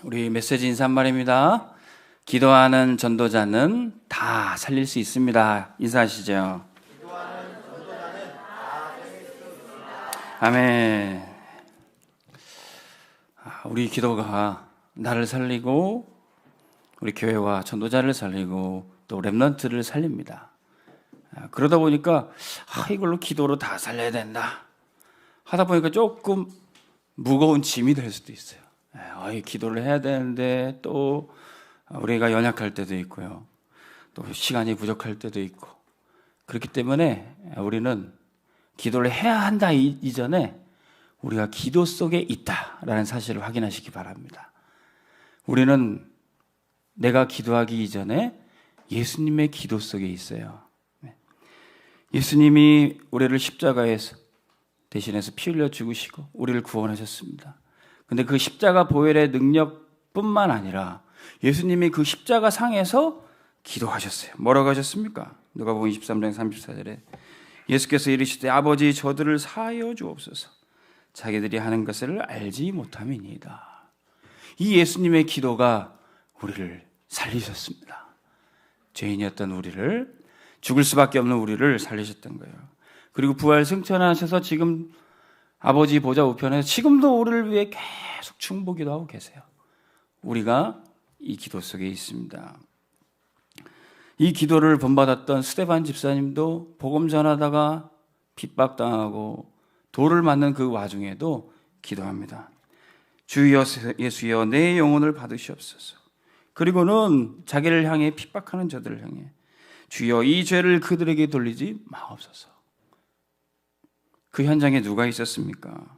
우리 메시지 인사말입니다. 기도하는 전도자는 다 살릴 수 있습니다. 인사하시죠. 아멘. 우리 기도가 나를 살리고 우리 교회와 전도자를 살리고 또 렘넌트를 살립니다. 그러다 보니까 이걸로 기도로 다 살려야 된다 하다 보니까 조금 무거운 짐이 될 수도 있어요. 기도를 해야 되는데 또 우리가 연약할 때도 있고요. 또 시간이 부족할 때도 있고, 그렇기 때문에 우리는 기도를 해야 한다 이전에 우리가 기도 속에 있다라는 사실을 확인하시기 바랍니다. 우리는 내가 기도하기 이전에 예수님의 기도 속에 있어요. 예수님이 우리를 십자가에서 대신해서 피 흘려 죽으시고 우리를 구원하셨습니다. 근데 그 십자가 보혈의 능력뿐만 아니라 예수님이 그 십자가 상에서 기도하셨어요. 뭐라고 하셨습니까? 누가복음 23장 34절에 예수께서 이르시되 아버지 저들을 사하여 주옵소서 자기들이 하는 것을 알지 못함이니이다. 이 예수님의 기도가 우리를 살리셨습니다. 죄인이었던 우리를, 죽을 수밖에 없는 우리를 살리셨던 거예요. 그리고 부활 승천하셔서 지금 아버지 보좌 우편에서 지금도 우리를 위해 계속 충보기도 하고 계세요. 우리가 이 기도 속에 있습니다. 이 기도를 본받았던 스데반 집사님도 복음 전하다가 핍박당하고 돌을 맞는 그 와중에도 기도합니다. 주 예수여 내 영혼을 받으시옵소서. 그리고는 자기를 향해 핍박하는 저들을 향해 주여 이 죄를 그들에게 돌리지 마옵소서. 그 현장에 누가 있었습니까?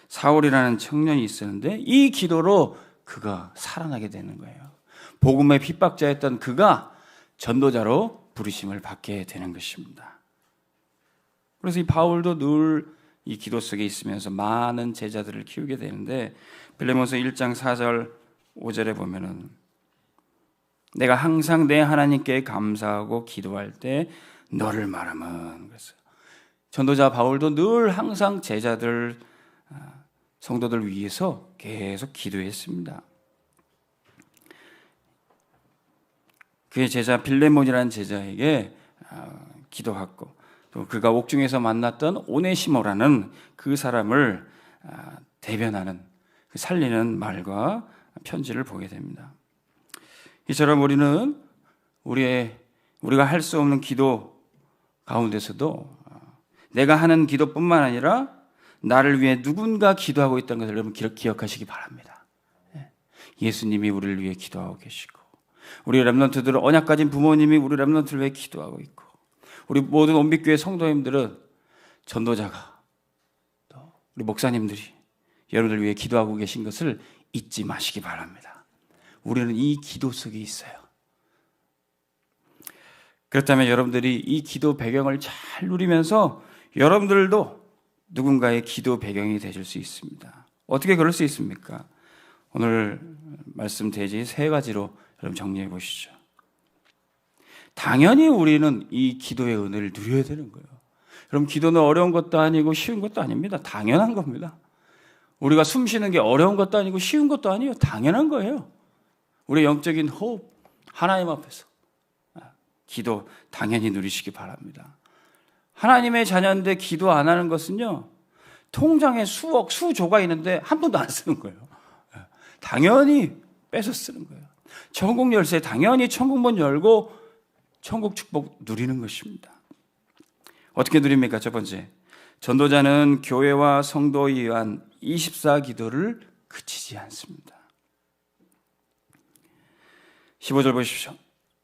사울이라는 청년이 있었는데 이 기도로 그가 살아나게 되는 거예요. 복음의 핍박자였던 그가 전도자로 부르심을 받게 되는 것입니다. 그래서 이 바울도 늘 이 기도 속에 있으면서 많은 제자들을 키우게 되는데 빌레몬서 1장 4절 5절에 보면은 내가 항상 내 하나님께 감사하고 기도할 때 너를 말하면 그랬어요. 전도자 바울도 늘 항상 제자들, 성도들 위해서 계속 기도했습니다. 그의 제자 빌레몬이라는 제자에게 기도했고 또 그가 옥중에서 만났던 오네시모라는 그 사람을 대변하는 살리는 말과 편지를 보게 됩니다. 이처럼 우리는 우리가 할 수 없는 기도 가운데서도 내가 하는 기도뿐만 아니라 나를 위해 누군가 기도하고 있다는 것을 여러분 기억하시기 바랍니다. 예수님이 우리를 위해 기도하고 계시고 우리 렘넌트들은 언약 가진 부모님이 우리 렘넌트를 위해 기도하고 있고 우리 모든 온빛교회 성도님들은 전도자가 또 우리 목사님들이 여러분들 위해 기도하고 계신 것을 잊지 마시기 바랍니다. 우리는 이 기도 속에 있어요. 그렇다면 여러분들이 이 기도 배경을 잘 누리면서 여러분들도 누군가의 기도 배경이 되실 수 있습니다. 어떻게 그럴 수 있습니까? 오늘 말씀 대지 세 가지로 여러분 정리해 보시죠. 당연히 우리는 이 기도의 은혜를 누려야 되는 거예요. 여러분 기도는 어려운 것도 아니고 쉬운 것도 아닙니다. 당연한 겁니다. 우리가 숨 쉬는 게 어려운 것도 아니고 쉬운 것도 아니에요. 당연한 거예요. 우리의 영적인 호흡 하나님 앞에서 기도 당연히 누리시기 바랍니다. 하나님의 자녀인데 기도 안 하는 것은요, 통장에 수억, 수조가 있는데 한 푼도 안 쓰는 거예요. 당연히 뺏어 쓰는 거예요. 천국 열쇠 당연히 천국문 열고 천국 축복 누리는 것입니다. 어떻게 누립니까? 첫 번째, 전도자는 교회와 성도에 의한 24기도를 그치지 않습니다. 15절 보십시오.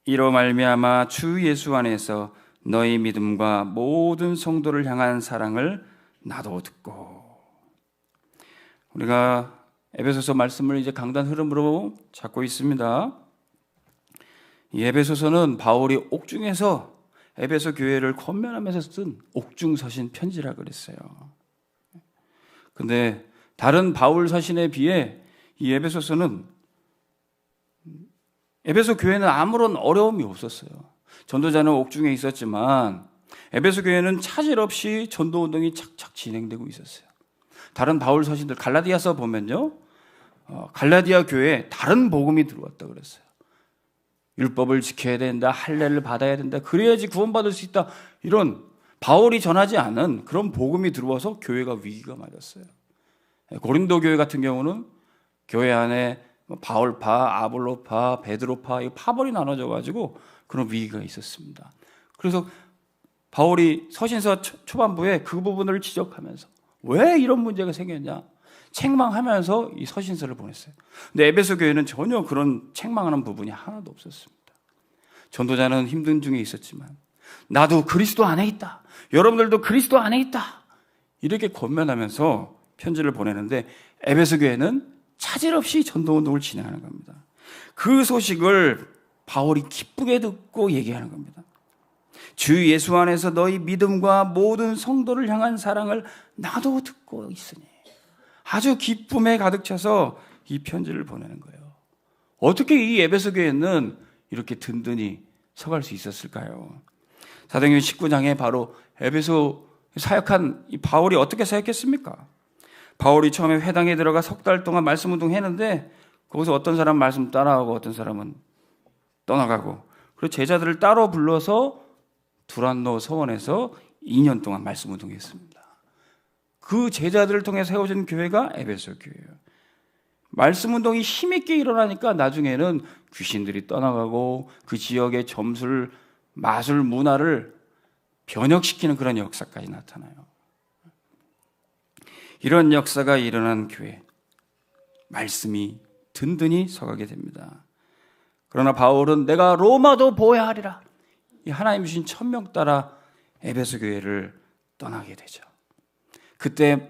이로 말미암아 주 예수 안에서 너희 믿음과 모든 성도를 향한 사랑을 나도 듣고. 우리가 에베소서 말씀을 이제 강단 흐름으로 잡고 있습니다. 이 에베소서는 바울이 옥중에서 에베소 교회를 권면하면서 쓴 옥중서신 편지라 그랬어요. 근데 다른 바울 서신에 비해 이 에베소서는 에베소 교회는 아무런 어려움이 없었어요. 전도자는 옥중에 있었지만 에베소 교회는 차질 없이 전도 운동이 착착 진행되고 있었어요. 다른 바울 서신들 갈라디아서 보면요, 갈라디아 교회에 다른 복음이 들어왔다 그랬어요. 율법을 지켜야 된다, 할례를 받아야 된다, 그래야지 구원받을 수 있다, 이런 바울이 전하지 않은 그런 복음이 들어와서 교회가 위기가 맞았어요. 고린도 교회 같은 경우는 교회 안에 바울파, 아볼로파, 베드로파, 이 파벌이 나눠져 가지고 그런 위기가 있었습니다. 그래서 바울이 서신서 초반부에 그 부분을 지적하면서 왜 이런 문제가 생겼냐 책망하면서 이 서신서를 보냈어요. 근데 에베소 교회는 전혀 그런 책망하는 부분이 하나도 없었습니다. 전도자는 힘든 중에 있었지만 나도 그리스도 안에 있다, 여러분들도 그리스도 안에 있다, 이렇게 권면하면서 편지를 보내는데 에베소 교회는 차질 없이 전도운동을 진행하는 겁니다. 그 소식을 바울이 기쁘게 듣고 얘기하는 겁니다. 주 예수 안에서 너희 믿음과 모든 성도를 향한 사랑을 나도 듣고 있으니, 아주 기쁨에 가득 차서 이 편지를 보내는 거예요. 어떻게 이 에베소 교회는 이렇게 든든히 서갈 수 있었을까요? 사도행전 19장에 바로 에베소 사역한 이 바울이 어떻게 사역했습니까? 바울이 처음에 회당에 들어가 석 달 동안 말씀 운동했는데 거기서 어떤 사람은 말씀 따라가고 어떤 사람은 떠나가고, 그리고 제자들을 따로 불러서 두란노 서원에서 2년 동안 말씀 운동했습니다. 그 제자들을 통해 세워진 교회가 에베소 교회예요. 말씀 운동이 힘있게 일어나니까 나중에는 귀신들이 떠나가고 그 지역의 점술, 마술 문화를 변혁시키는 그런 역사까지 나타나요. 이런 역사가 일어난 교회, 말씀이 든든히 서가게 됩니다. 그러나 바울은 내가 로마도 보호하리라, 이 하나님 주신 천명 따라 에베소 교회를 떠나게 되죠. 그때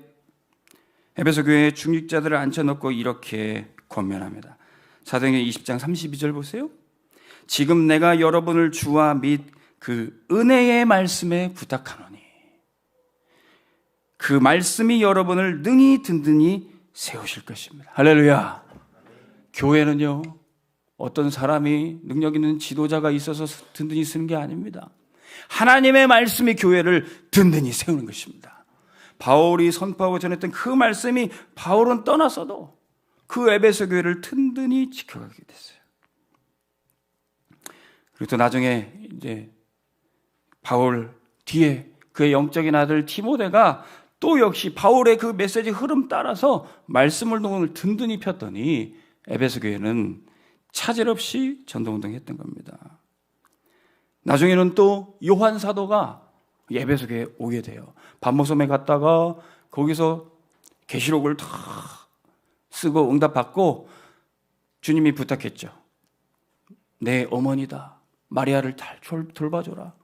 에베소 교회의 중직자들을 앉혀놓고 이렇게 권면합니다. 사도행전 20장 32절 보세요. 지금 내가 여러분을 주와 및 그 은혜의 말씀에 부탁하노니 그 말씀이 여러분을 능히 든든히 세우실 것입니다. 할렐루야. 교회는요, 어떤 사람이 능력 있는 지도자가 있어서 든든히 쓰는 게 아닙니다. 하나님의 말씀이 교회를 든든히 세우는 것입니다. 바울이 선포하고 전했던 그 말씀이 바울은 떠났어도 그 에베소 교회를 든든히 지켜가게 됐어요. 그리고 또 나중에 이제 바울 뒤에 그의 영적인 아들 디모데가 또 역시 바울의 그 메시지 흐름 따라서 말씀을 든든히 폈더니 에베소 교회는 차질 없이 전도운동 했던 겁니다. 나중에는 또 요한 사도가 에베소 교회에 오게 돼요. 반모섬에 갔다가 거기서 계시록을 다 쓰고 응답받고 주님이 부탁했죠. 내 어머니다 마리아를 잘 돌봐줘라.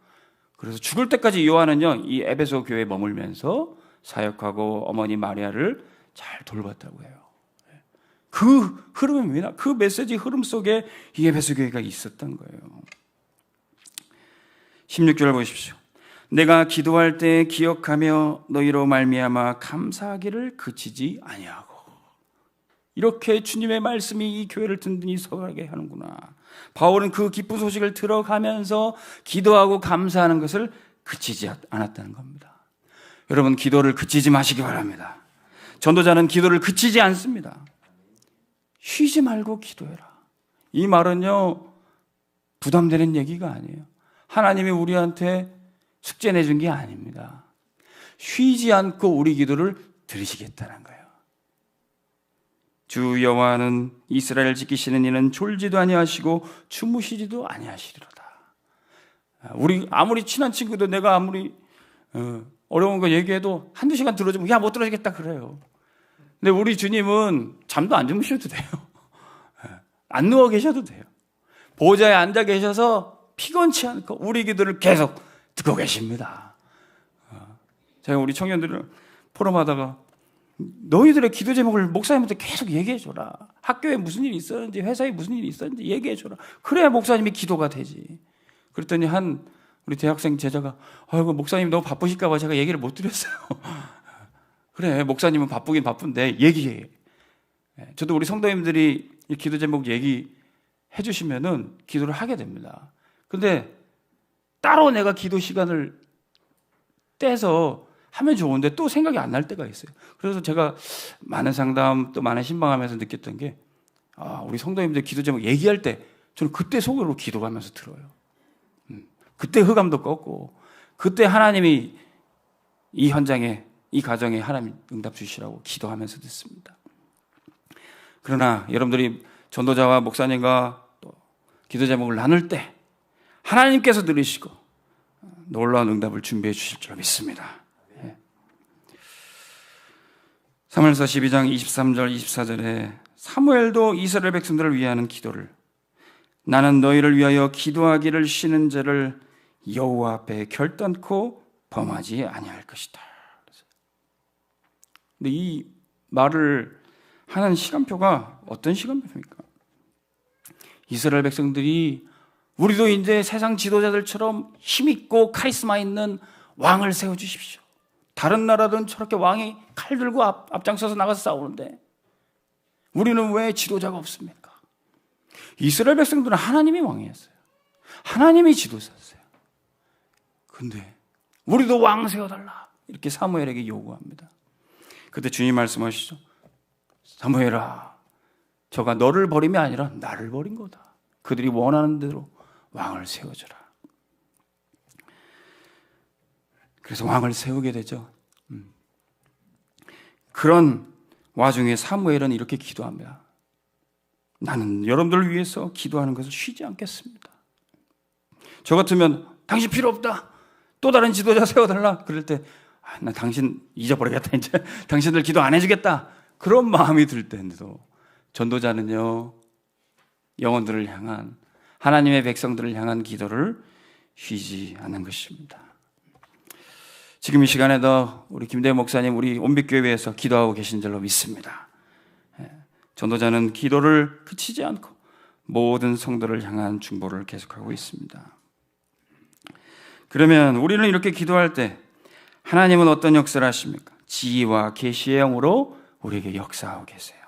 그래서 죽을 때까지 요한은요, 이 에베소 교회에 머물면서 사역하고 어머니 마리아를 잘 돌봤다고 해요. 그 흐름이 뭐냐? 그 메시지 흐름 속에 이 에베소 교회가 있었던 거예요. 16절 보십시오. 내가 기도할 때 기억하며 너희로 말미암아 감사하기를 그치지 아니하고. 이렇게 주님의 말씀이 이 교회를 든든히 서가게 하는구나. 바울은 그 기쁜 소식을 들어가면서 기도하고 감사하는 것을 그치지 않았다는 겁니다. 여러분, 기도를 그치지 마시기 바랍니다. 전도자는 기도를 그치지 않습니다. 쉬지 말고 기도해라. 이 말은요, 부담되는 얘기가 아니에요. 하나님이 우리한테 숙제 내준 게 아닙니다. 쉬지 않고 우리 기도를 들으시겠다는 거예요. 주 여호와는 이스라엘 지키시는 이는 졸지도 아니하시고 주무시지도 아니하시리로다. 우리 아무리 친한 친구도 내가 아무리 어려운 거 얘기해도 한두 시간 들어주면 야, 못 들어주겠다 그래요. 근데 우리 주님은 잠도 안 주무셔도 돼요. 안 누워 계셔도 돼요. 보좌에 앉아 계셔서 피곤치 않고 우리 기도를 계속 듣고 계십니다. 제가 우리 청년들을 포럼하다가 너희들의 기도 제목을 목사님한테 계속 얘기해줘라. 학교에 무슨 일이 있었는지, 회사에 무슨 일이 있었는지 얘기해줘라. 그래야 목사님이 기도가 되지. 그랬더니 한 우리 대학생 제자가 아이고, 목사님 너무 바쁘실까 봐 제가 얘기를 못 드렸어요. 그래, 목사님은 바쁘긴 바쁜데 얘기해. 저도 우리 성도님들이 이 기도 제목 얘기해 주시면은 기도를 하게 됩니다. 근데 따로 내가 기도 시간을 떼서 하면 좋은데 또 생각이 안 날 때가 있어요. 그래서 제가 많은 상담 또 많은 신방하면서 느꼈던 게 우리 성도님들 기도 제목 얘기할 때 저는 그때 속으로 기도하면서 들어요. 그때 흑암도 꺾고 그때 하나님이 이 현장에 이 가정에 하나님 응답 주시라고 기도하면서 듣습니다. 그러나 여러분들이 전도자와 목사님과 또 기도 제목을 나눌 때 하나님께서 들으시고 놀라운 응답을 준비해 주실 줄 믿습니다. 사무엘서 12장 23절 24절에 사무엘도 이스라엘 백성들을 위하는 기도를 나는 너희를 위하여 기도하기를 쉬는 죄를 여호와 앞에 결단코 범하지 아니할 것이다. 근데 이 말을 하는 시간표가 어떤 시간표입니까? 이스라엘 백성들이 우리도 이제 세상 지도자들처럼 힘있고 카리스마 있는 왕을 세워주십시오. 다른 나라들은 저렇게 왕이 칼 들고 앞장서서 나가서 싸우는데 우리는 왜 지도자가 없습니까? 이스라엘 백성들은 하나님이 왕이었어요. 하나님이 지도자였어요. 근데 우리도 왕 세워달라 이렇게 사무엘에게 요구합니다. 그때 주님 말씀하시죠. 사무엘아, 저가 너를 버림이 아니라 나를 버린 거다. 그들이 원하는 대로 왕을 세워주라. 그래서 왕을 세우게 되죠. 그런 와중에 사무엘은 이렇게 기도합니다. 나는 여러분들을 위해서 기도하는 것을 쉬지 않겠습니다. 저 같으면 당신 필요 없다. 또 다른 지도자 세워달라. 그럴 때 나 당신 잊어버리겠다. 이제 당신들 기도 안 해주겠다. 그런 마음이 들 때인데도 전도자는요, 영혼들을 향한 하나님의 백성들을 향한 기도를 쉬지 않는 것입니다. 지금 이 시간에도 우리 김대현 목사님 우리 온빛교회에서 기도하고 계신 줄로 믿습니다. 전도자는 기도를 그치지 않고 모든 성도를 향한 중보를 계속하고 있습니다. 그러면 우리는 이렇게 기도할 때 하나님은 어떤 역사를 하십니까? 지혜와 계시의 영으로 우리에게 역사하고 계세요.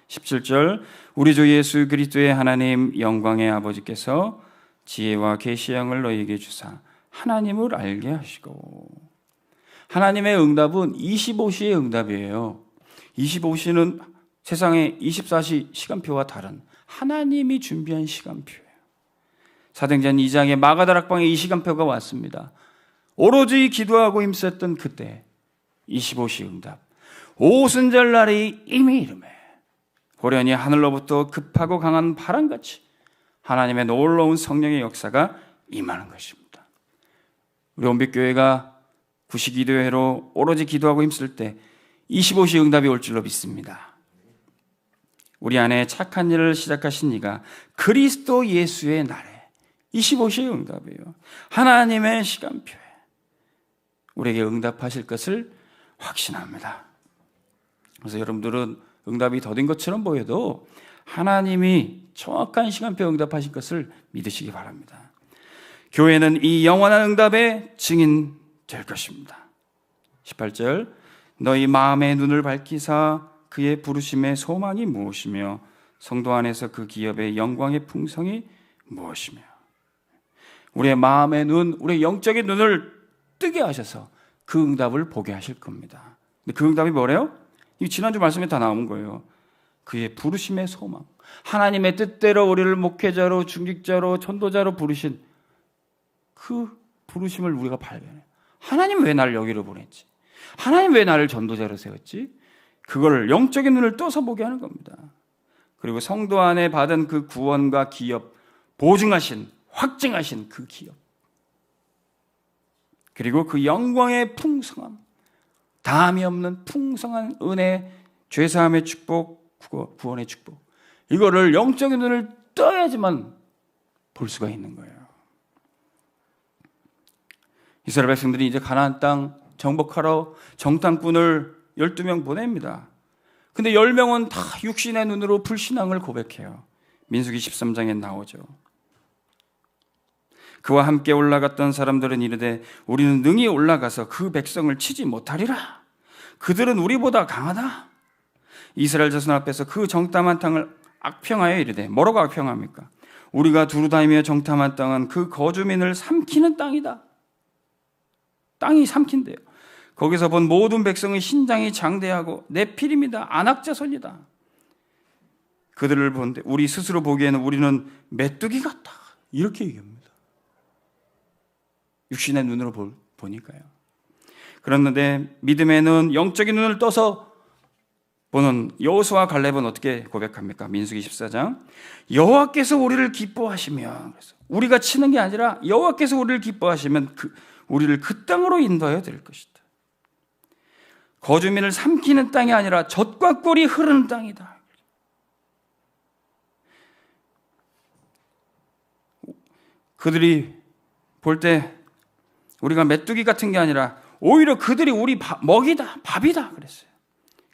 17절 우리 주 예수 그리스도의 하나님 영광의 아버지께서 지혜와 계시의 영을 너희에게 주사 하나님을 알게 하시고, 하나님의 응답은 25시의 응답이에요. 25시는 세상의 24시 시간표와 다른 하나님이 준비한 시간표예요. 사도행전 2장에 마가다락방에 이 시간표가 왔습니다. 오로지 기도하고 힘썼던 그때 25시 응답. 오순절날이 이미 이르매 호련히 하늘로부터 급하고 강한 바람같이 하나님의 놀라운 성령의 역사가 임하는 것입니다. 우리 온빛교회가 구시기도회로 오로지 기도하고 힘쓸 때 25시 응답이 올 줄로 믿습니다. 우리 안에 착한 일을 시작하신 이가 그리스도 예수의 날에 25시의 응답이에요. 하나님의 시간표에 우리에게 응답하실 것을 확신합니다. 그래서 여러분들은 응답이 더딘 것처럼 보여도 하나님이 정확한 시간표에 응답하실 것을 믿으시기 바랍니다. 교회는 이 영원한 응답의 증인 될 것입니다. 18절 너희 마음의 눈을 밝히사 그의 부르심의 소망이 무엇이며 성도 안에서 그 기업의 영광의 풍성이 무엇이며. 우리의 마음의 눈, 우리의 영적인 눈을 뜨게 하셔서 그 응답을 보게 하실 겁니다. 근데 그 응답이 뭐래요? 이 지난주 말씀에 다 나온 거예요. 그의 부르심의 소망, 하나님의 뜻대로 우리를 목회자로 중직자로 전도자로 부르신 그 부르심을 우리가 발견해요. 하나님 왜 나를 여기로 보냈지? 하나님 왜 나를 전도자로 세웠지? 그걸 영적인 눈을 떠서 보게 하는 겁니다. 그리고 성도 안에 받은 그 구원과 기업, 보증하신, 확증하신 그 기업, 그리고 그 영광의 풍성함, 다함이 없는 풍성한 은혜, 죄사함의 축복, 구원의 축복, 이거를 영적인 눈을 떠야지만 볼 수가 있는 거예요. 이스라엘 백성들이 이제 가나안 땅 정복하러 정탐꾼을 12명 보냅니다. 근데 10명은 다 육신의 눈으로 불신앙을 고백해요. 민수기 13장에 나오죠. 그와 함께 올라갔던 사람들은 이르되 우리는 능히 올라가서 그 백성을 치지 못하리라. 그들은 우리보다 강하다. 이스라엘 자손 앞에서 그 정탐한 땅을 악평하여 이르되, 뭐라고 악평합니까? 우리가 두루 다니며 정탐한 땅은 그 거주민을 삼키는 땅이다. 땅이 삼킨대요. 거기서 본 모든 백성의 신장이 장대하고 네피림이다, 안악자손이다. 그들을 보는데 우리 스스로 보기에는 우리는 메뚜기 같다, 이렇게 얘기합니다. 육신의 눈으로 보니까요. 그런데 믿음의 눈, 영적인 눈을 떠서 보는 여호수아 갈렙은 어떻게 고백합니까? 민수기 14장. 여호와께서 우리를 기뻐하시면, 그래서 우리가 치는 게 아니라 여호와께서 우리를 기뻐하시면 우리를 그 땅으로 인도하여 드릴 것이다. 거주민을 삼키는 땅이 아니라 젖과 꿀이 흐르는 땅이다. 그들이 볼 때 우리가 메뚜기 같은 게 아니라 오히려 그들이 우리 먹이다, 밥이다 그랬어요.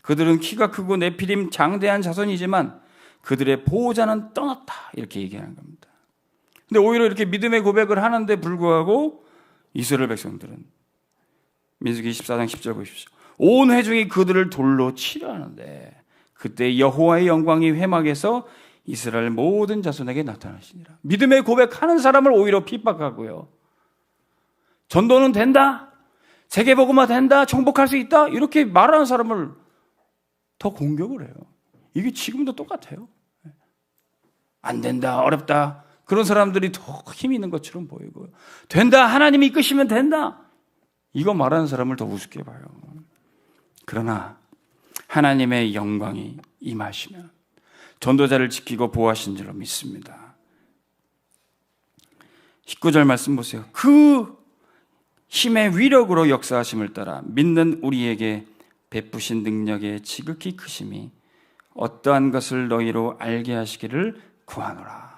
그들은 키가 크고 네피림 장대한 자손이지만 그들의 보호자는 떠났다, 이렇게 얘기하는 겁니다. 근데 오히려 이렇게 믿음의 고백을 하는데 불구하고 이스라엘 백성들은 민수기 14장 10절 보십시오. 온 회중이 그들을 돌로 치려 하는데 그때 여호와의 영광이 회막에서 이스라엘 모든 자손에게 나타나시니라. 믿음의 고백하는 사람을 오히려 핍박하고요. 전도는 된다, 세계복음화 된다, 정복할 수 있다, 이렇게 말하는 사람을 더 공격을 해요. 이게 지금도 똑같아요. 안 된다, 어렵다, 그런 사람들이 더 힘 있는 것처럼 보이고요. 된다, 하나님이 이끄시면 된다, 이거 말하는 사람을 더 우습게 봐요. 그러나 하나님의 영광이 임하시면 전도자를 지키고 보호하신 줄로 믿습니다. 19절 말씀 보세요. 그 힘의 위력으로 역사하심을 따라 믿는 우리에게 베푸신 능력의 지극히 크심이 어떠한 것을 너희로 알게 하시기를 구하노라.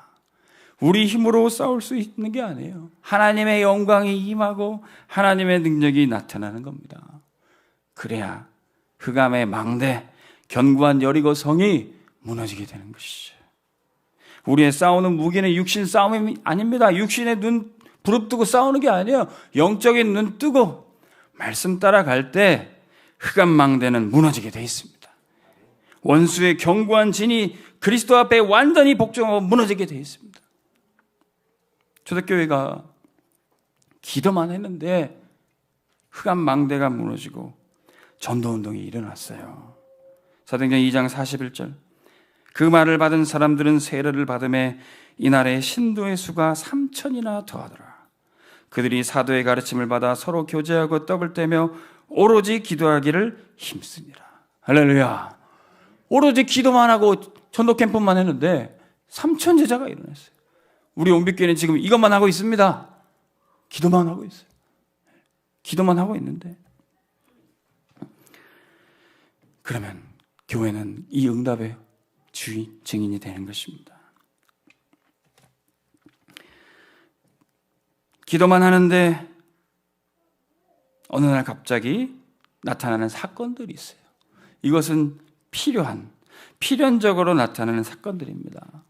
우리 힘으로 싸울 수 있는 게 아니에요. 하나님의 영광이 임하고 하나님의 능력이 나타나는 겁니다. 그래야 흑암의 망대, 견고한 여리고 성이 무너지게 되는 것이죠. 우리의 싸우는 무기는 육신 싸움이 아닙니다. 육신의 눈 부릅뜨고 싸우는 게 아니에요. 영적인 눈 뜨고 말씀 따라갈 때 흑암 망대는 무너지게 돼 있습니다. 원수의 견고한 진이 그리스도 앞에 완전히 복종하고 무너지게 돼 있습니다. 초대교회가 기도만 했는데 흑암 망대가 무너지고 전도운동이 일어났어요. 사도행전 2장 41절. 그 말을 받은 사람들은 세례를 받음에 이날에 신도의 수가 3,000이나 더하더라. 그들이 사도의 가르침을 받아 서로 교제하고 떡을 떼며 오로지 기도하기를 힘쓰니라. 할렐루야. 오로지 기도만 하고 전도 캠프만 했는데 3,000 제자가 일어났어요. 우리 온빛교회는 지금 이것만 하고 있습니다. 기도만 하고 있어요. 기도만 하고 있는데, 그러면 교회는 이 응답의 주인, 증인이 되는 것입니다. 기도만 하는데 어느 날 갑자기 나타나는 사건들이 있어요. 이것은 필연적으로 나타나는 사건들입니다.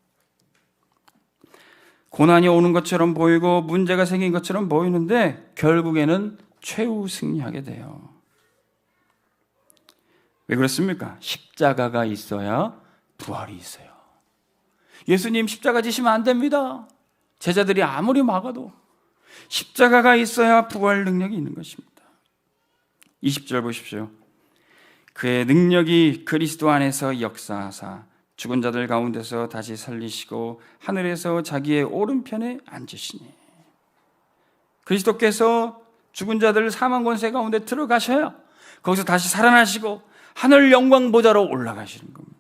고난이 오는 것처럼 보이고 문제가 생긴 것처럼 보이는데 결국에는 최후 승리하게 돼요. 왜 그렇습니까? 십자가가 있어야 부활이 있어요. 예수님 십자가 지시면 안 됩니다. 제자들이 아무리 막아도 십자가가 있어야 부활 능력이 있는 것입니다. 20절 보십시오. 그의 능력이 그리스도 안에서 역사하사 죽은 자들 가운데서 다시 살리시고 하늘에서 자기의 오른편에 앉으시니. 그리스도께서 죽은 자들 사망 권세 가운데 들어가셔야 거기서 다시 살아나시고 하늘 영광 보좌로 올라가시는 겁니다.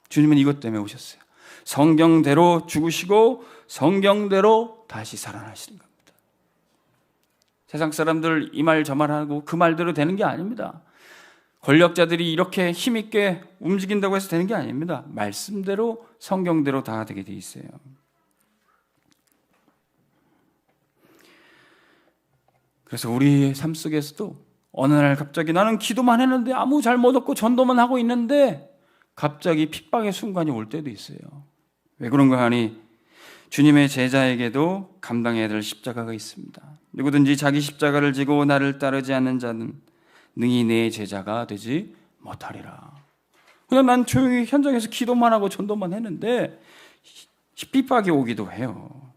주님은 이것 때문에 오셨어요. 성경대로 죽으시고 성경대로 다시 살아나시는 겁니다. 세상 사람들 이 말 저 말 하고 그 말대로 되는 게 아닙니다. 권력자들이 이렇게 힘있게 움직인다고 해서 되는 게 아닙니다. 말씀대로 성경대로 다 되게 돼 있어요. 그래서 우리의 삶 속에서도 어느 날 갑자기 나는 기도만 했는데 아무 잘못 없고 전도만 하고 있는데 갑자기 핍박의 순간이 올 때도 있어요. 왜 그런가 하니 주님의 제자에게도 감당해야 될 십자가가 있습니다. 누구든지 자기 십자가를 지고 나를 따르지 않는 자는 능히 내 제자가 되지 못하리라. 그냥 난 조용히 현장에서 기도만 하고 전도만 했는데 핍박이 오기도 해요.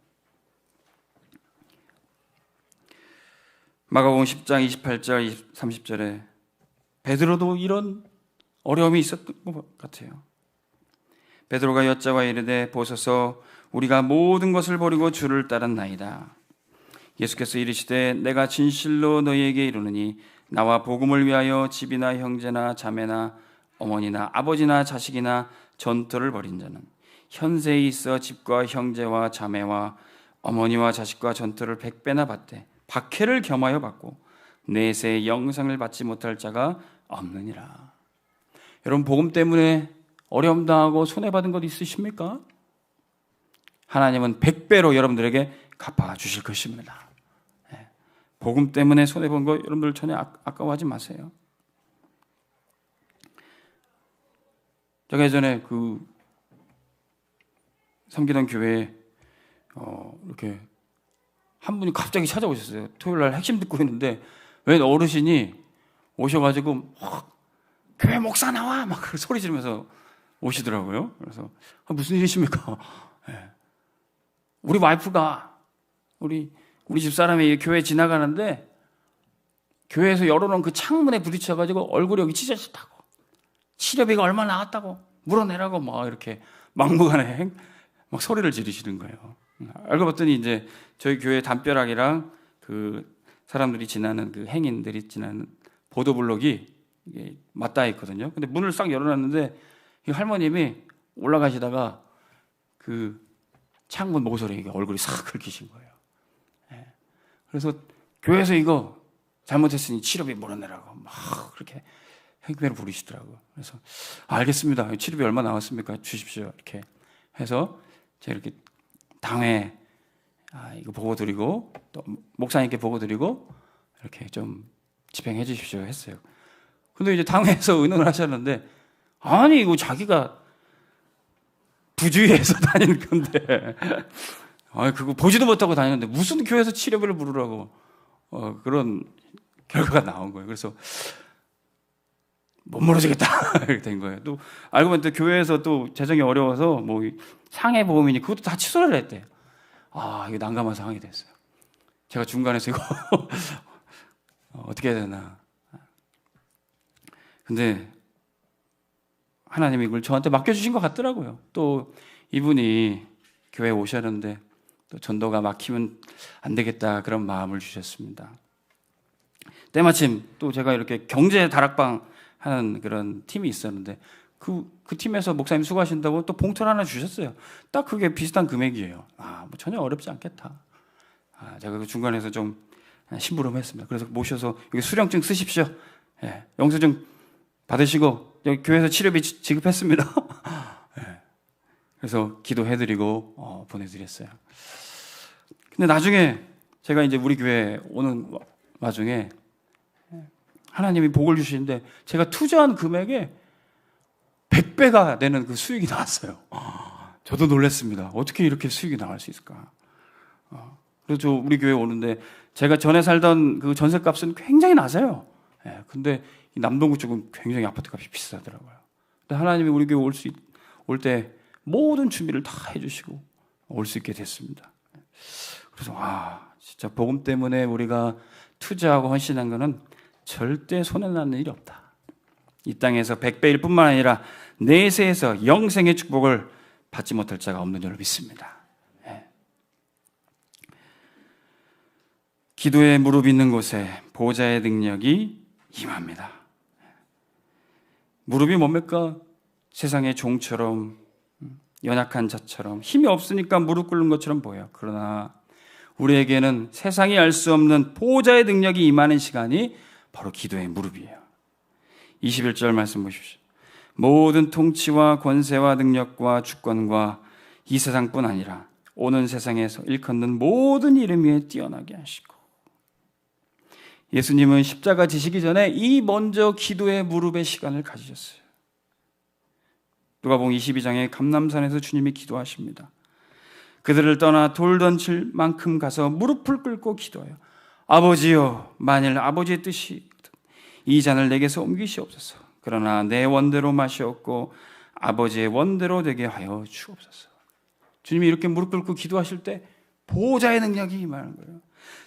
마가복음 10장 28절 30절에 베드로도 이런 어려움이 있었던 것 같아요. 베드로가 여짜와 이르되 보소서 우리가 모든 것을 버리고 주를 따랐나이다. 예수께서 이르시되 내가 진실로 너희에게 이르노니 나와 복음을 위하여 집이나 형제나 자매나 어머니나 아버지나 자식이나 전토를 벌인 자는 현세에 있어 집과 형제와 자매와 어머니와 자식과 전토를 100배나 받되 박해를 겸하여 받고 내세의 영생을 받지 못할 자가 없느니라. 여러분, 복음 때문에 어려움 당하고 손해받은 것 있으십니까? 하나님은 100배로 여러분들에게 갚아주실 것입니다. 복음 때문에 손해본 거 여러분들 전혀 아까워하지 마세요. 제가 예전에 섬기던 교회에 이렇게 한 분이 갑자기 찾아오셨어요. 토요일 날 핵심 듣고 있는데 웬 어르신이 오셔가지고 교회 목사 나와 막 소리 지르면서 오시더라고요. 그래서 무슨 일이십니까? 우리 와이프가 우리 집사람이 교회 지나가는데 교회에서 열어놓은 그 창문에 부딪혀가지고 얼굴이 여기 찢어졌다고, 치료비가 얼마 나왔다고 물어내라고 막 이렇게 막무가내 막 소리를 지르시는 거예요. 알고 봤더니 이제 저희 교회 담벼락이랑 그 사람들이 지나는 그 행인들이 지나는 보도블록이 이게 맞닿아 있거든요. 근데 문을 싹 열어놨는데 이 할머님이 올라가시다가 그 창문 모서리에 얼굴이 싹 긁히신 거예요. 그래서 교회에서 이거 잘못했으니 치료비 물어내라고 막 그렇게 행패를 부리시더라고요. 그래서 알겠습니다. 치료비 얼마 나왔습니까? 주십시오. 이렇게 해서 제가 이렇게 당회 이거 보고 드리고 또 목사님께 보고 드리고 이렇게 좀 집행해 주십시오 했어요. 근데 이제 당회에서 의논을 하셨는데 아니 이거 자기가 부주의해서 다니는 건데 그거 보지도 못하고 다니는데 무슨 교회에서 치료비를 부르라고 그런 결과가 나온 거예요. 그래서 못 물어주겠다 이렇게 된 거예요. 또 알고 보니 또 교회에서 또 재정이 어려워서 뭐 상해 보험이니 그것도 다 취소를 했대요. 이거 난감한 상황이 됐어요. 제가 중간에서 이거 어떻게 해야 되나. 근데 하나님이 이걸 저한테 맡겨주신 것 같더라고요. 또 이분이 교회에 오셨는데 또 전도가 막히면 안 되겠다 그런 마음을 주셨습니다. 때마침 또 제가 이렇게 경제 다락방 하는 그런 팀이 있었는데 그 팀에서 목사님 수고하신다고 또 봉투를 하나 주셨어요. 딱 그게 비슷한 금액이에요. 뭐 전혀 어렵지 않겠다. 제가 그 중간에서 좀 심부름했습니다. 그래서 모셔서 여기 수령증 쓰십시오. 영수증 받으시고 여기 교회에서 치료비 지급했습니다. 그래서 기도해드리고 보내드렸어요. 근데 나중에 제가 이제 우리 교회 오는 와중에 하나님이 복을 주시는데 제가 투자한 금액에 100배가 되는 그 수익이 나왔어요. 저도 놀랐습니다. 어떻게 이렇게 수익이 나올 수 있을까? 그래서 우리 교회 오는데 제가 전에 살던 그 전셋값은 굉장히 낮아요. 근데 이 남동구 쪽은 굉장히 아파트값이 비싸더라고요. 근데 하나님이 우리 교회 올 때 모든 준비를 다 해주시고 올 수 있게 됐습니다. 그래서 진짜 복음 때문에 우리가 투자하고 헌신한 거는 절대 손해나는 일이 없다. 이 땅에서 100배일 뿐만 아니라 내세에서 영생의 축복을 받지 못할 자가 없는 줄 믿습니다. 기도에 무릎 있는 곳에 보좌의 능력이 임합니다. 무릎이 뭡니까? 세상의 종처럼 연약한 자처럼 힘이 없으니까 무릎 꿇는 것처럼 보여요. 그러나 우리에게는 세상이 알 수 없는 보좌의 능력이 임하는 시간이 바로 기도의 무릎이에요. 21절 말씀 보십시오. 모든 통치와 권세와 능력과 주권과 이 세상뿐 아니라 오는 세상에서 일컫는 모든 이름 위에 뛰어나게 하시고, 예수님은 십자가 지시기 전에 이 먼저 기도의 무릎의 시간을 가지셨어요. 누가복음 22장에 감람산에서 주님이 기도하십니다. 그들을 떠나 돌 던칠 만큼 가서 무릎을 꿇고 기도해요. 아버지여, 만일 아버지의 뜻이 이 잔을 내게서 옮기시옵소서. 그러나 내 원대로 마시옵고 아버지의 원대로 되게 하여 주옵소서. 주님이 이렇게 무릎 꿇고 기도하실 때 보호자의 능력이 임하는 거예요.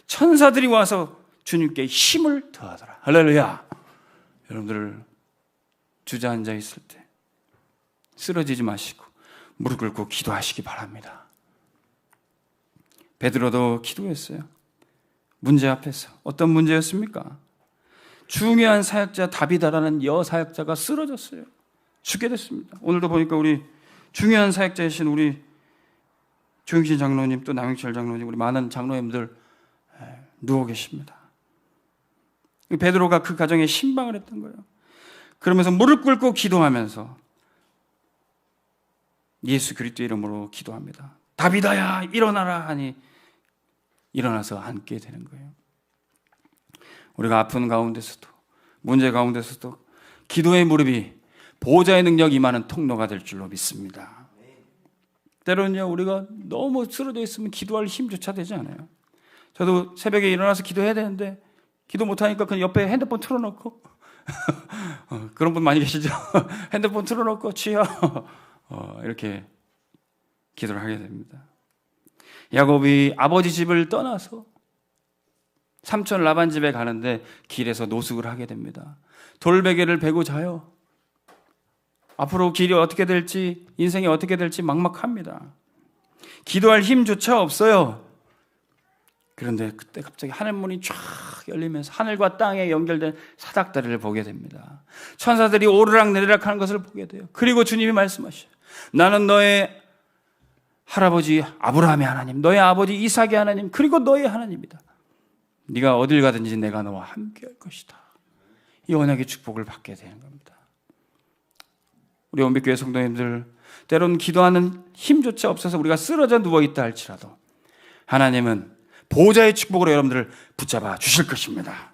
천사들이 와서 주님께 힘을 더하더라. 할렐루야. 여러분들 주저앉아 있을 때 쓰러지지 마시고 무릎 꿇고 기도하시기 바랍니다. 베드로도 기도했어요. 문제 앞에서. 어떤 문제였습니까? 중요한 사역자 다비다라는 여사역자가 쓰러졌어요. 죽게 됐습니다. 오늘도 보니까 우리 중요한 사역자이신 우리 조영신 장로님, 또 남영철 장로님, 우리 많은 장로님들 누워 계십니다. 베드로가 그 가정에 신방을 했던 거예요. 그러면서 무릎 꿇고 기도하면서 예수 그리스도 이름으로 기도합니다. 다비다야 일어나라 하니 일어나서 앉게 되는 거예요. 우리가 아픈 가운데서도, 문제 가운데서도 기도의 무릎이 보호자의 능력이 임하는 통로가 될 줄로 믿습니다. 때로는요, 우리가 너무 쓰러져 있으면 기도할 힘조차 되지 않아요. 저도 새벽에 일어나서 기도해야 되는데 기도 못하니까 그냥 옆에 핸드폰 틀어놓고 그런 분 많이 계시죠? 핸드폰 틀어놓고 주여 이렇게 기도를 하게 됩니다. 야곱이 아버지 집을 떠나서 삼촌 라반 집에 가는데 길에서 노숙을 하게 됩니다. 돌베개를 베고 자요. 앞으로 길이 어떻게 될지, 인생이 어떻게 될지 막막합니다. 기도할 힘조차 없어요. 그런데 그때 갑자기 하늘문이 쫙 열리면서 하늘과 땅에 연결된 사닥다리를 보게 됩니다. 천사들이 오르락 내리락 하는 것을 보게 돼요. 그리고 주님이 말씀하셔요. 나는 너의 할아버지 아브라함의 하나님, 너의 아버지 이삭의 하나님, 그리고 너의 하나님이다. 네가 어딜 가든지 내가 너와 함께 할 것이다. 이 언약의 축복을 받게 되는 겁니다. 우리 온빛교회 성도님들, 때로는 기도하는 힘조차 없어서 우리가 쓰러져 누워있다 할지라도 하나님은 보호자의 축복으로 여러분들을 붙잡아 주실 것입니다.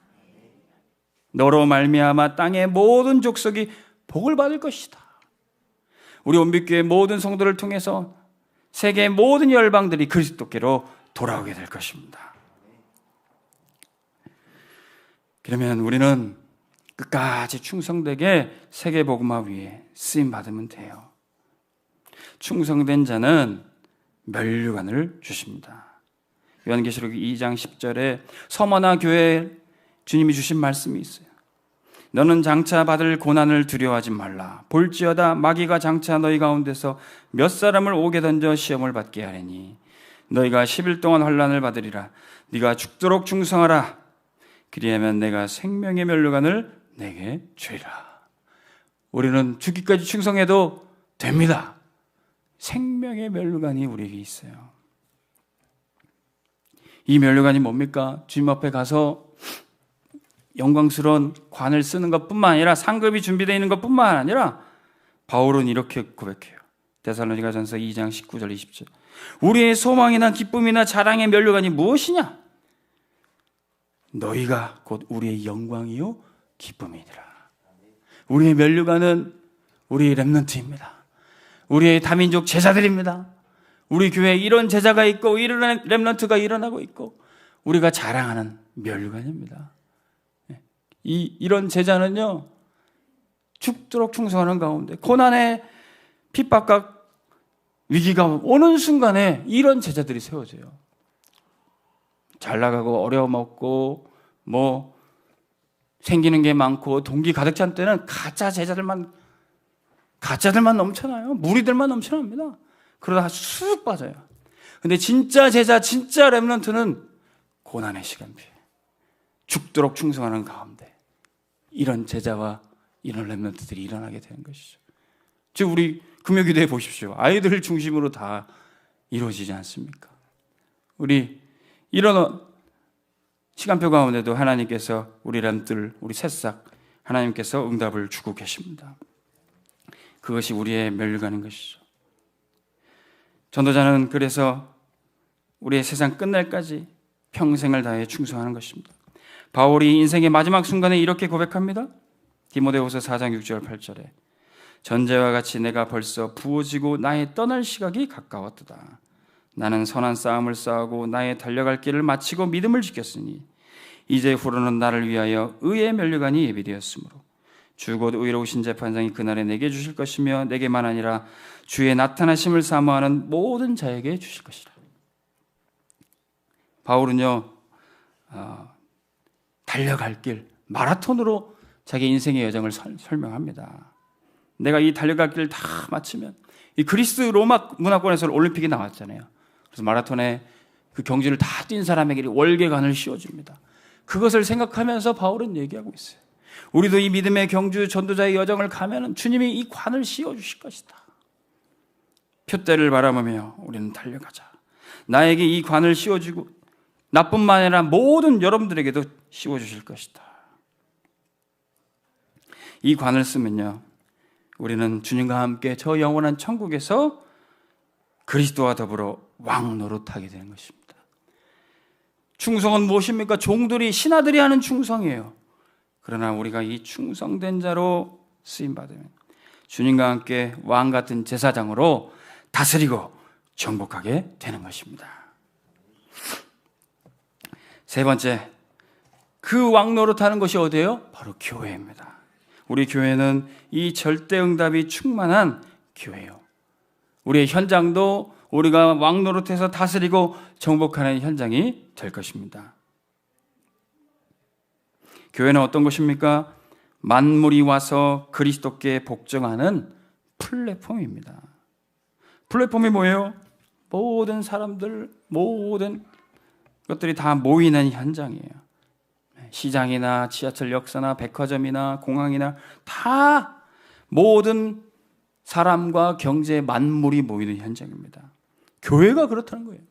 너로 말미암아 땅의 모든 족속이 복을 받을 것이다. 우리 온빛교회 모든 성도를 통해서 세계의 모든 열방들이 그리스도께로 돌아오게 될 것입니다. 그러면 우리는 끝까지 충성되게 세계복음화 위에 쓰임받으면 돼요. 충성된 자는 면류관을 주십니다. 요한계시록 2장 10절에 서머나 교회에 주님이 주신 말씀이 있어요. 너는 장차 받을 고난을 두려워하지 말라. 볼지어다 마귀가 장차 너희 가운데서 몇 사람을 옥에 던져 시험을 받게 하리니 너희가 10일 동안 환난을 받으리라. 네가 죽도록 충성하라. 그리하면 내가 생명의 면류관을 내게 주리라. 우리는 죽기까지 충성해도 됩니다. 생명의 면류관이 우리에게 있어요. 이 면류관이 뭡니까? 주님 앞에 가서 영광스러운 관을 쓰는 것뿐만 아니라 상급이 준비되어 있는 것뿐만 아니라 바울은 이렇게 고백해요. 데살로니가전서 2장 19절 20절. 우리의 소망이나 기쁨이나 자랑의 면류관이 무엇이냐? 너희가 곧 우리의 영광이요 기쁨이니라. 우리의 면류관은 우리의 렘넌트입니다. 우리의 다민족 제자들입니다. 우리 교회에 이런 제자가 있고 이런 렘넌트가 일어나고 있고 우리가 자랑하는 면류관입니다. 이런 제자는요, 죽도록 충성하는 가운데 고난의 핍박과 위기가 오는 순간에 이런 제자들이 세워져요. 잘 나가고 어려움 없고 뭐 생기는 게 많고 동기 가득 찬 때는 가짜들만 넘쳐나요. 무리들만 넘쳐납니다. 그러다가 쑥 빠져요. 근데 진짜 제자, 진짜 렘넌트는 고난의 시간표에 죽도록 충성하는 가운데 이런 제자와 이런 렘넌트들이 일어나게 되는 것이죠. 즉 우리 금요기도에 보십시오. 아이들 중심으로 다 이루어지지 않습니까? 우리 이런 시간표 가운데도 하나님께서 우리 렘들, 우리 새싹 하나님께서 응답을 주고 계십니다. 그것이 우리의 면류관인 것이죠. 전도자는 그래서 우리의 세상 끝날까지 평생을 다해 충성하는 것입니다. 바울이 인생의 마지막 순간에 이렇게 고백합니다. 디모데후서 4장 6절 8절에 전제와 같이 내가 벌써 부어지고 나의 떠날 시각이 가까웠도다. 나는 선한 싸움을 싸우고 나의 달려갈 길을 마치고 믿음을 지켰으니 이제 후로는 나를 위하여 의의 면류관이 예비되었으므로 주 곧 의로우신 재판장이 그날에 내게 주실 것이며 내게만 아니라 주의 나타나심을 사모하는 모든 자에게 주실 것이라. 바울은요, 달려갈 길, 마라톤으로 자기 인생의 여정을 설명합니다. 내가 이 달려갈 길을 다 마치면, 이 그리스 로마 문화권에서 올림픽이 나왔잖아요. 그래서 마라톤에 그 경주를 다 뛴 사람에게 월계관을 씌워줍니다. 그것을 생각하면서 바울은 얘기하고 있어요. 우리도 이 믿음의 경주 전도자의 여정을 가면은 주님이 이 관을 씌워주실 것이다. 표대를 바라보며 우리는 달려가자. 나에게 이 관을 씌워주고 나뿐만 아니라 모든 여러분들에게도 씌워주실 것이다. 이 관을 쓰면요, 우리는 주님과 함께 저 영원한 천국에서 그리스도와 더불어 왕 노릇하게 되는 것입니다. 충성은 무엇입니까? 종들이, 신하들이 하는 충성이에요. 그러나 우리가 이 충성된 자로 쓰임받으면 주님과 함께 왕 같은 제사장으로 다스리고 정복하게 되는 것입니다. 세 번째, 그 왕 노릇하는 것이 어디예요? 바로 교회입니다. 우리 교회는 이 절대응답이 충만한 교회예요. 우리의 현장도 우리가 왕 노릇해서 다스리고 정복하는 현장이 될 것입니다. 교회는 어떤 것입니까? 만물이 와서 그리스도께 복종하는 플랫폼입니다. 플랫폼이 뭐예요? 모든 사람들, 모든 것들이 다 모이는 현장이에요. 시장이나 지하철역사나 백화점이나 공항이나 다 모든 사람과 경제 만물이 모이는 현장입니다. 교회가 그렇다는 거예요.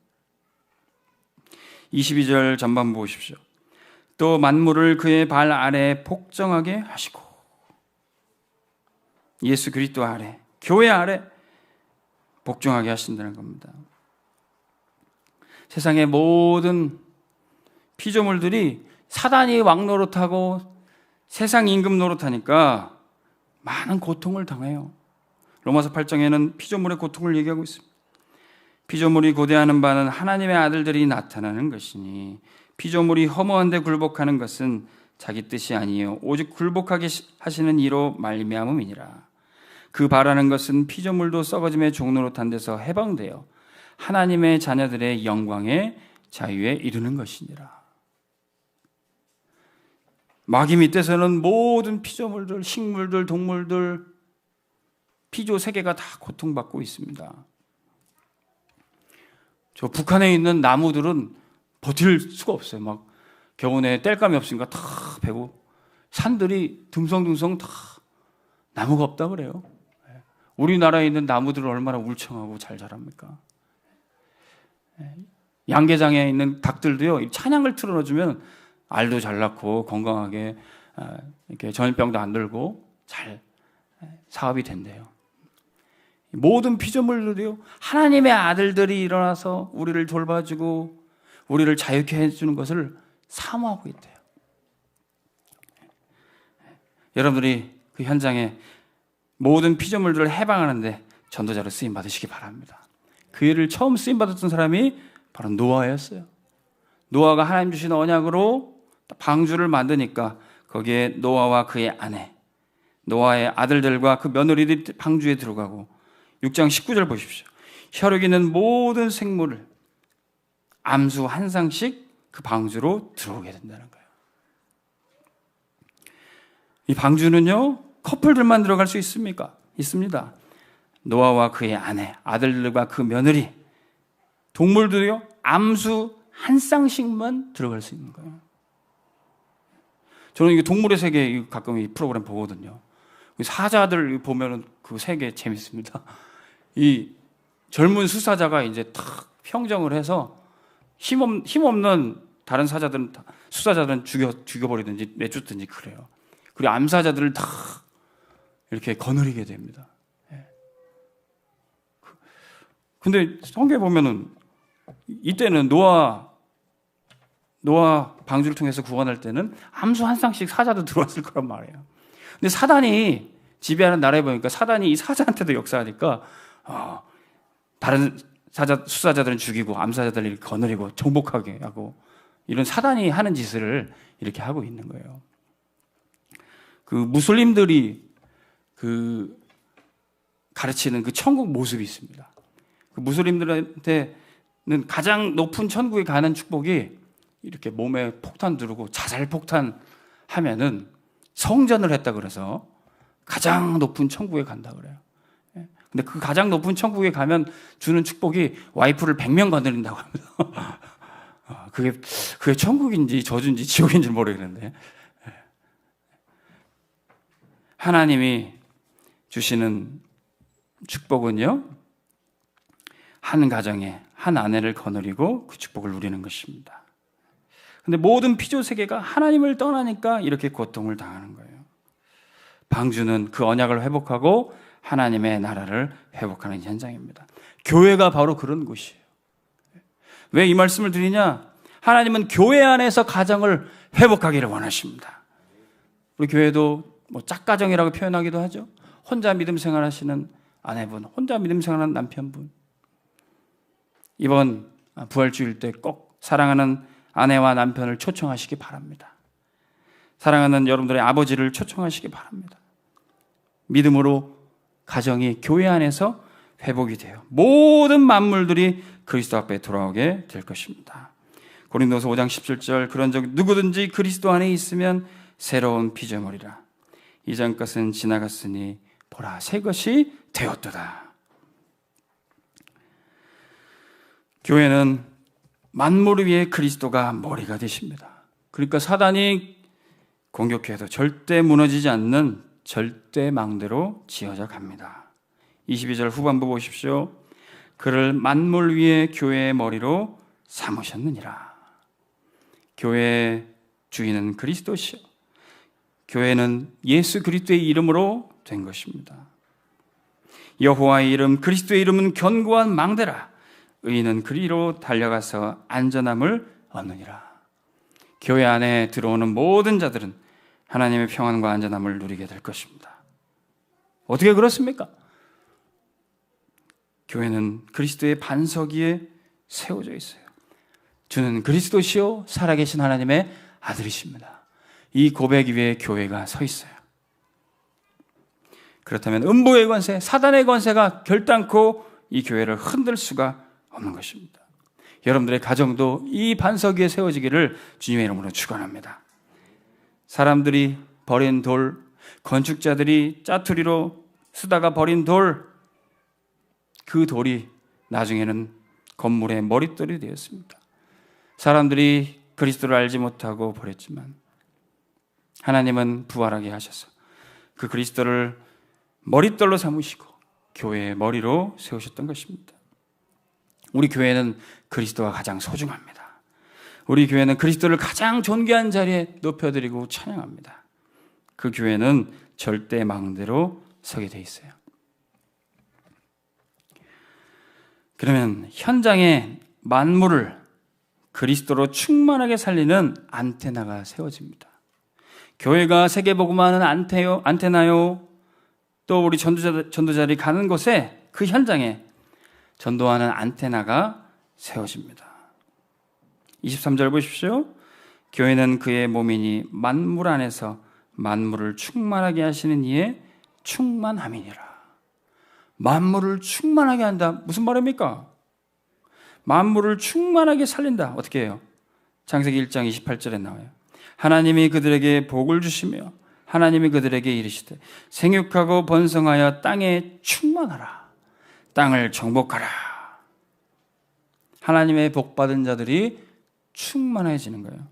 22절 전반부 보십시오. 또 만물을 그의 발 아래 복종하게 하시고, 예수 그리스도 아래, 교회 아래 복종하게 하신다는 겁니다. 세상의 모든 피조물들이 사단이 왕 노릇하고 세상 임금 노릇하니까 많은 고통을 당해요. 로마서 8장에는 피조물의 고통을 얘기하고 있습니다. 피조물이 고대하는 바는 하나님의 아들들이 나타나는 것이니 피조물이 허무한 데 굴복하는 것은 자기 뜻이 아니요 오직 굴복하게 하시는 이로 말미암음이니라. 그 바라는 것은 피조물도 썩어짐의 종노릇한 데서 해방되어 하나님의 자녀들의 영광의 자유에 이르는 것이니라. 마귀 밑에서는 모든 피조물들, 식물들, 동물들, 피조 세계가 다 고통받고 있습니다. 저 북한에 있는 나무들은 버틸 수가 없어요. 막 겨우내 땔감이 없으니까 다 베고, 산들이 듬성듬성 다 나무가 없다 그래요. 우리나라에 있는 나무들은 얼마나 울창하고 잘 자랍니까? 양계장에 있는 닭들도요, 찬양을 틀어주면 알도 잘 낳고 건강하게 이렇게 전염병도 안 들고 잘 사업이 된대요. 모든 피조물들이요, 하나님의 아들들이 일어나서 우리를 돌봐주고 우리를 자유케 해주는 것을 사모하고 있대요. 여러분들이 그 현장에 모든 피조물들을 해방하는데 전도자로 쓰임 받으시기 바랍니다. 그 일을 처음 쓰임 받았던 사람이 바로 노아였어요. 노아가 하나님 주신 언약으로 방주를 만드니까 거기에 노아와 그의 아내, 노아의 아들들과 그 며느리들이 방주에 들어가고, 6장 19절 보십시오. 혈육 있는 모든 생물을 암수 한 쌍씩 그 방주로 들어오게 된다는 거예요. 이 방주는요, 커플들만 들어갈 수 있습니까? 있습니다. 노아와 그의 아내, 아들들과 그 며느리, 동물들이요, 암수 한 쌍씩만 들어갈 수 있는 거예요. 저는 이게 동물의 세계 가끔 이 프로그램 보거든요. 사자들 보면은 그 세계 재밌습니다. 이 젊은 수사자가 이제 탁 평정을 해서 힘없는 다른 사자들은 수사자들은 죽여버리든지 내쫓든지 그래요. 그리고 암사자들을 다 이렇게 거느리게 됩니다. 근데 성경에 보면은 이때는 노아 방주를 통해서 구원할 때는 암수 한 쌍씩 사자도 들어왔을 거란 말이에요. 근데 사단이 지배하는 나라에 보니까 사단이 이 사자한테도 역사하니까 다른 수사자들은 죽이고 암사자들을 이렇게 거느리고 정복하게 하고, 이런 사단이 하는 짓을 이렇게 하고 있는 거예요. 그 무슬림들이 그 가르치는 그 천국 모습이 있습니다. 그 무슬림들한테는 가장 높은 천국에 가는 축복이 이렇게 몸에 폭탄 두르고 자살 폭탄 하면은 성전을 했다 그래서 가장 높은 천국에 간다 그래요. 근데 그 가장 높은 천국에 가면 주는 축복이 와이프를 100명 거느린다고 합니다. 그게 천국인지 저주인지 지옥인지 모르겠는데, 하나님이 주시는 축복은요, 한 가정에 한 아내를 거느리고 그 축복을 누리는 것입니다. 근데 모든 피조 세계가 하나님을 떠나니까 이렇게 고통을 당하는 거예요. 방주는 그 언약을 회복하고 하나님의 나라를 회복하는 현장입니다. 교회가 바로 그런 곳이에요. 왜 이 말씀을 드리냐? 하나님은 교회 안에서 가정을 회복하기를 원하십니다. 우리 교회도 뭐 짝가정이라고 표현하기도 하죠. 혼자 믿음 생활하시는 아내분, 혼자 믿음 생활하는 남편분, 이번 부활주일 때 꼭 사랑하는 아내와 남편을 초청하시기 바랍니다. 사랑하는 여러분들의 아버지를 초청하시기 바랍니다. 믿음으로 가정이 교회 안에서 회복이 돼요. 모든 만물들이 그리스도 앞에 돌아오게 될 것입니다. 고린도서 5장 17절, 그런즉 누구든지 그리스도 안에 있으면 새로운 피조물이라. 이전 것은 지나갔으니 보라 새 것이 되었도다. 교회는 만물 위에 그리스도가 머리가 되십니다. 그러니까 사단이 공격해도 절대 무너지지 않는 절대망대로 지어져 갑니다. 22절 후반부 보십시오. 그를 만물 위에 교회의 머리로 삼으셨느니라. 교회의 주인은 그리스도시요, 교회는 예수 그리스도의 이름으로 된 것입니다. 여호와의 이름, 그리스도의 이름은 견고한 망대라. 의인은 그리로 달려가서 안전함을 얻느니라. 교회 안에 들어오는 모든 자들은 하나님의 평안과 안전함을 누리게 될 것입니다. 어떻게 그렇습니까? 교회는 그리스도의 반석 위에 세워져 있어요. 주는 그리스도시요 살아계신 하나님의 아들이십니다. 이 고백 위에 교회가 서 있어요. 그렇다면 음부의 권세, 사단의 권세가 결단코 이 교회를 흔들 수가 없는 것입니다. 여러분들의 가정도 이 반석 위에 세워지기를 주님의 이름으로 축원합니다. 사람들이 버린 돌, 건축자들이 짜투리로 쓰다가 버린 돌, 그 돌이 나중에는 건물의 머릿돌이 되었습니다. 사람들이 그리스도를 알지 못하고 버렸지만 하나님은 부활하게 하셔서 그 그리스도를 머릿돌로 삼으시고 교회의 머리로 세우셨던 것입니다. 우리 교회는 그리스도가 가장 소중합니다. 우리 교회는 그리스도를 가장 존귀한 자리에 높여드리고 찬양합니다. 그 교회는 절대 망대로 서게 돼 있어요. 그러면 현장에 만물을 그리스도로 충만하게 살리는 안테나가 세워집니다. 교회가 세계복음화하는 안테나요, 또 우리 전도자들이 가는 곳에 그 현장에 전도하는 안테나가 세워집니다. 23절 보십시오. 교회는 그의 몸이니 만물 안에서 만물을 충만하게 하시는 이의 충만함이니라. 만물을 충만하게 한다. 무슨 말입니까? 만물을 충만하게 살린다. 어떻게 해요? 창세기 1장 28절에 나와요. 하나님이 그들에게 복을 주시며 하나님이 그들에게 이르시되 생육하고 번성하여 땅에 충만하라. 땅을 정복하라. 하나님의 복받은 자들이 충만해지는 거예요.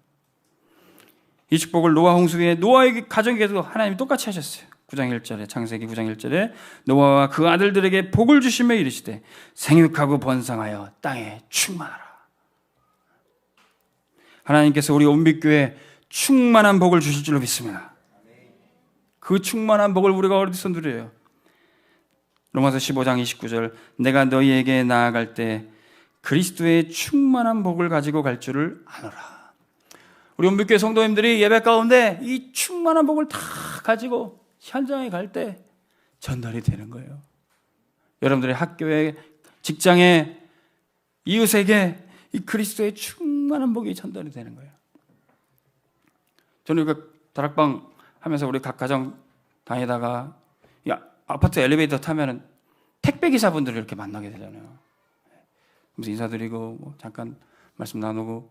이 축복을 노아 홍수에 노아의 가정에게도 하나님이 똑같이 하셨어요. 9장 1절에, 창세기 9장 1절에 노아와 그 아들들에게 복을 주시며 이르시되 생육하고 번성하여 땅에 충만하라. 하나님께서 우리 온빛교회에 충만한 복을 주실 줄로 믿습니다. 그 충만한 복을 우리가 어디서 누려요? 로마서 15장 29절, 내가 너희에게 나아갈 때 그리스도의 충만한 복을 가지고 갈 줄을 아노라. 우리 온빛교회 성도님들이 예배 가운데 이 충만한 복을 다 가지고 현장에 갈 때 전달이 되는 거예요. 여러분들의 학교에, 직장에, 이웃에게 이 그리스도의 충만한 복이 전달이 되는 거예요. 저는 그 다락방 하면서 우리 각 가정 다니다가 아파트 엘리베이터 타면은 택배 기사분들을 이렇게 만나게 되잖아요. 무슨 인사드리고 뭐 잠깐 말씀 나누고,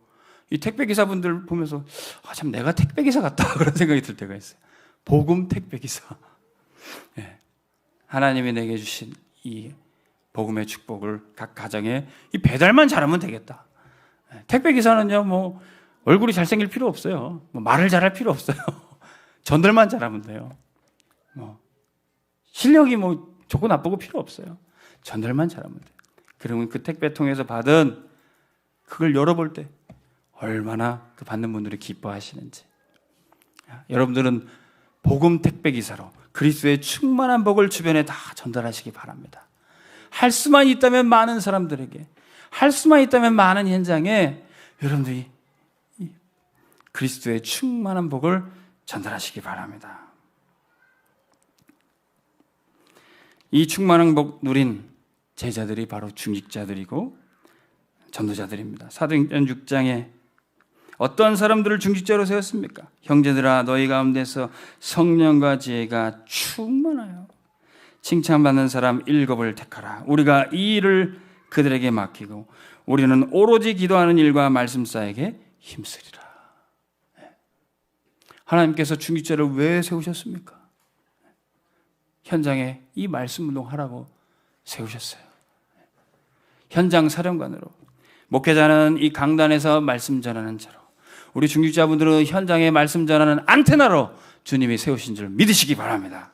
이 택배기사분들 보면서 참 내가 택배기사 같다 그런 생각이 들 때가 있어요. 복음 택배기사. 예. 하나님이 내게 주신 이 복음의 축복을 각 가정에 이 배달만 잘하면 되겠다. 예. 택배기사는요, 뭐 얼굴이 잘생길 필요 없어요. 뭐 말을 잘할 필요 없어요. 전달만 잘하면 돼요. 뭐 실력이 뭐 좋고 나쁘고 필요 없어요. 전달만 잘하면 돼요. 그러면 그 택배통에서 받은 그걸 열어볼 때 얼마나 그 받는 분들이 기뻐하시는지. 여러분들은 복음 택배기사로 그리스도의 충만한 복을 주변에 다 전달하시기 바랍니다. 할 수만 있다면 많은 사람들에게, 할 수만 있다면 많은 현장에 여러분들이 그리스도의 충만한 복을 전달하시기 바랍니다. 이 충만한 복 누린 제자들이 바로 중직자들이고 전도자들입니다. 사도행전 6장에 어떤 사람들을 중직자로 세웠습니까? 형제들아 너희 가운데서 성령과 지혜가 충만하여 칭찬받는 사람 7을 택하라. 우리가 이 일을 그들에게 맡기고 우리는 오로지 기도하는 일과 말씀 쌓에게 힘쓰리라. 하나님께서 중직자를 왜 세우셨습니까? 현장에 이 말씀 운동하라고 세우셨어요. 현장 사령관으로, 목회자는 이 강단에서 말씀 전하는 자로, 우리 중직자분들은 현장에 말씀 전하는 안테나로 주님이 세우신 줄 믿으시기 바랍니다.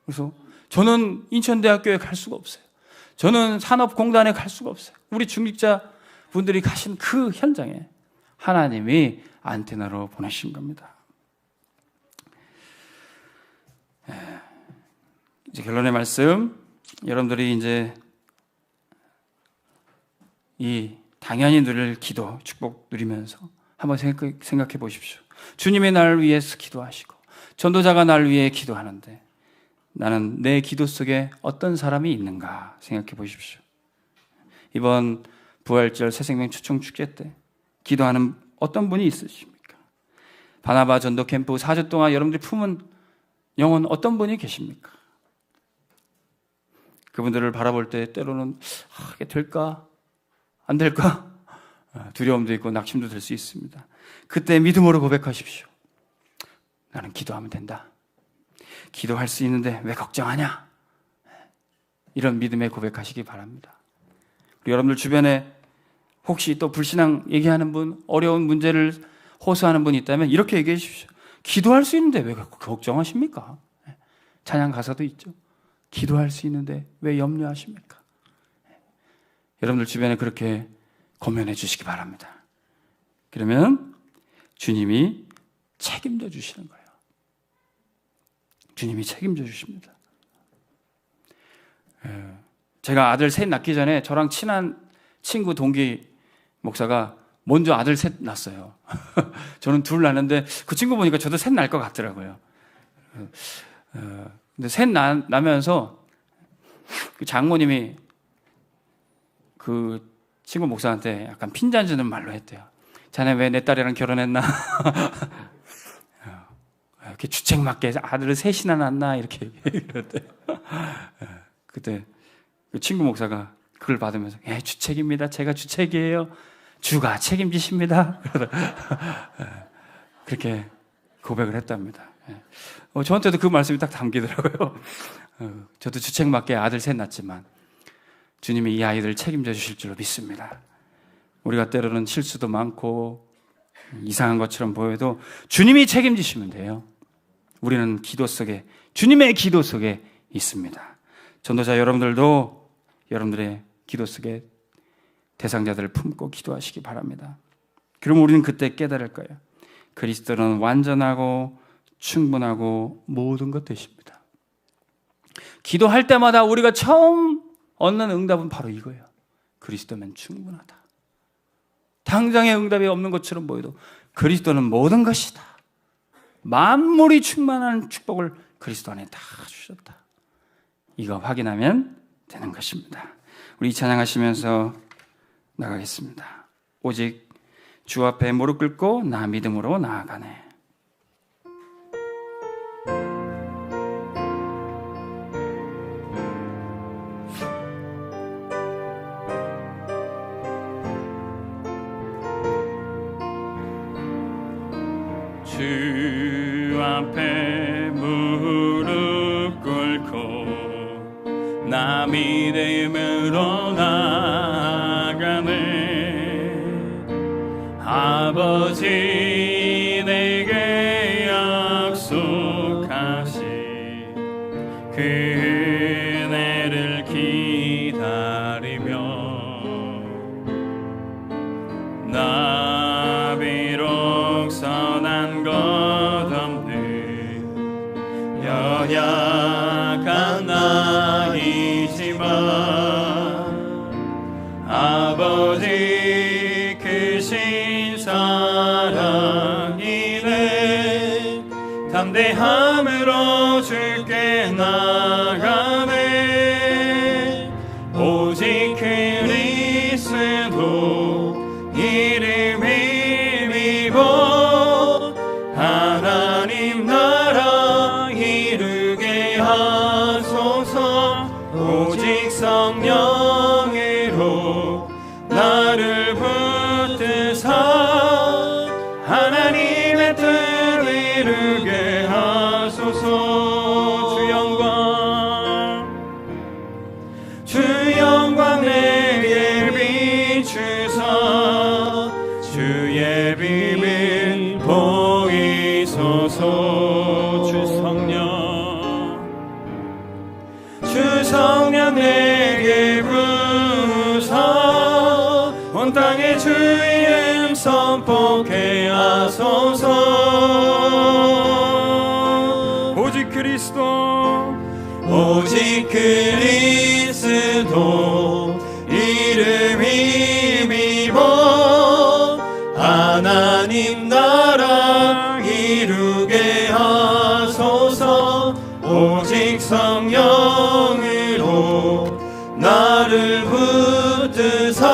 그래서 저는 인천대학교에 갈 수가 없어요. 저는 산업공단에 갈 수가 없어요. 우리 중직자분들이 가신 그 현장에 하나님이 안테나로 보내신 겁니다. 이제 결론의 말씀, 여러분들이 이제 이 당연히 누릴 기도, 축복 누리면서 한번 생각해 보십시오. 주님의 나를 위해서 기도하시고 전도자가 나를 위해 기도하는데 나는 내 기도 속에 어떤 사람이 있는가 생각해 보십시오. 이번 부활절 새생명 초청 축제 때 기도하는 어떤 분이 있으십니까? 바나바 전도 캠프 4주 동안 여러분들이 품은 영혼 어떤 분이 계십니까? 그분들을 바라볼 때 때로는 이게 될까? 안 될까? 두려움도 있고 낙심도 될 수 있습니다. 그때 믿음으로 고백하십시오. 나는 기도하면 된다. 기도할 수 있는데 왜 걱정하냐? 이런 믿음의 고백하시기 바랍니다. 여러분들 주변에 혹시 또 불신앙 얘기하는 분, 어려운 문제를 호소하는 분이 있다면 이렇게 얘기해 주십시오. 기도할 수 있는데 왜 걱정하십니까? 찬양 가사도 있죠. 기도할 수 있는데 왜 염려하십니까? 여러분들 주변에 그렇게 고면해 주시기 바랍니다. 그러면 주님이 책임져 주시는 거예요. 주님이 책임져 주십니다. 제가 아들 셋 낳기 전에 저랑 친한 친구 동기 목사가 먼저 아들 셋 낳았어요. 저는 둘 낳았는데 그 친구 보니까 저도 셋 낳을 것 같더라고요. 근데 셋 나면서 그 장모님이 그 친구 목사한테 약간 핀잔 주는 말로 했대요. 자네 왜 내 딸이랑 결혼했나? 이렇게 주책 맞게 아들을 셋이나 낳나? 이렇게 얘기했대요. 그때 그 친구 목사가 그걸 받으면서 주책입니다. 제가 주책이에요. 주가 책임지십니다. 그렇게 고백을 했답니다. 저한테도 그 말씀이 딱 담기더라고요. 저도 주책 맞게 아들 셋 낳았지만 주님이 이 아이들 책임져 주실 줄로 믿습니다. 우리가 때로는 실수도 많고 이상한 것처럼 보여도 주님이 책임지시면 돼요. 우리는 기도 속에, 주님의 기도 속에 있습니다. 전도자 여러분들도 여러분들의 기도 속에 대상자들을 품고 기도하시기 바랍니다. 그럼 우리는 그때 깨달을 거예요. 그리스도는 완전하고 충분하고 모든 것 되십니다. 기도할 때마다 우리가 처음 얻는 응답은 바로 이거예요. 그리스도면 충분하다. 당장의 응답이 없는 것처럼 보여도 그리스도는 모든 것이다. 만물이 충만한 축복을 그리스도 안에 다 주셨다. 이거 확인하면 되는 것입니다. 우리 이 찬양하시면서 나가겠습니다. 오직 주 앞에 무릎 꿇고 나 믿음으로 나아가네. 주 앞에 무릎 꿇고 나 믿음으로 나아가네. 아버지 내게 약속하신 그 은혜를 기다리며 나 비록 선한 것 없는 연약한 나이지만 아버지 크신 사랑이네. 담대함으로 주께 나가네. 오직 그리스도 이름 힘입어 하나님 나라 이루게 하소서. 오직 성령으로 나를 붙드사 하나님의 뜻 이루게 하소서. 주 영광 내게 비추사 주의 빛을 보이소서. 주 성령 내게 부으사 온 땅에 주 이름 선포케 하소서. 오직 그리스도 이름 힘입어 하나님 나라 이루게 하소서. 오직 성령으로 나를 붙드사